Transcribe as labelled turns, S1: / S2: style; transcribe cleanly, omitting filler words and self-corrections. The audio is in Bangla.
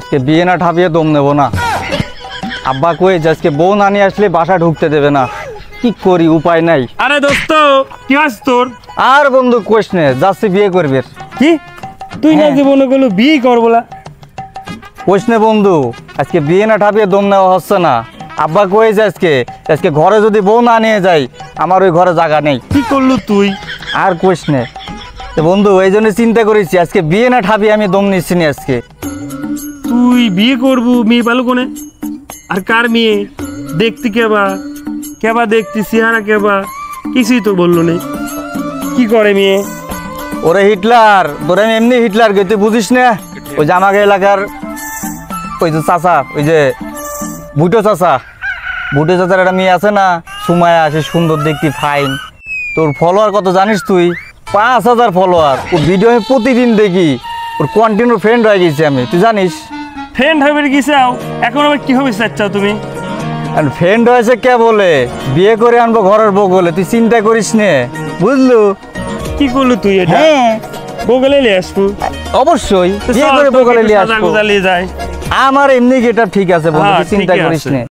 S1: আজকে বিয়ে না ঠাপিয়ে দম নেবো না। আব্বা কয়ে যে আজকে বউ না নিয়ে আসলে বাসা ঢুকতে দেবে না, কি করি উপায় নাই।
S2: আরে দোস্ত কি আস তোর?
S1: আর বন্ধু কোশ নে, যাচ্ছি বিয়ে করবে।
S2: কি তুই না জীবনে কোনো বিয়ে করবো না?
S1: কোশ নে বন্ধু, আজকে বিয়ে না ঠাপিয়ে দম নেওয়া হচ্ছে না। আব্বা কয়ে যে আজকে আজকে ঘরে যদি বউ না নিয়ে যাই আমার ওই ঘরে জায়গা নেই।
S2: কি করলু তুই?
S1: আর কোশ নে বন্ধু, এই জন্য চিন্তা করেছি আজকে বিয়ে না ঠাপিয়ে আমি দম নিচ্ছি না আজকে।
S2: তুই বিয়ে করবো, মেয়ে পালু কোনে? আর কার মেয়ে? দেখতে কেবা কেবা, দেখতে চেহারা কেবা, কিছুই তো বললো নেই। কি করে মেয়ে?
S1: ওরে হিটলার, তোরে আমি এমনি হিটলার গে, তুই বুঝিস না? ওই যে আমাকে এলাকার ওই যে চাচা, ওই যে ভুটো চাচার একটা মেয়ে আছে না, সুমায়া, সে সুন্দর দেখতে, ফাইন। তোর ফলোয়ার কত জানিস তুই? 5,000 ফলোয়ার। ওর ভিডিও আমি প্রতিদিন দেখি, ওর কন্টিনিউ ফ্রেন্ড হয়ে গেছি আমি, তুই জানিস?
S2: ফ্রেন্ড হবে কি চাও? এখন আবার কি হবে চাচ্ছাও তুমি?
S1: ফ্রেন্ড হয়েছে কে বলে? বিয়ে করে আনবো ঘরের বউ বলে, তুই চিন্তা করিস নে, বুঝলু?
S2: কি করলু তুই এটা?
S1: হ্যাঁ
S2: বগলে নিয়ে আসবো।
S1: অবশ্যই বিয়ে করে বগলে নিয়ে আসবো।
S2: যায়
S1: আমার এমনি গেটআপ ঠিক আছে বন্ধু, তুই চিন্তা করিস নে।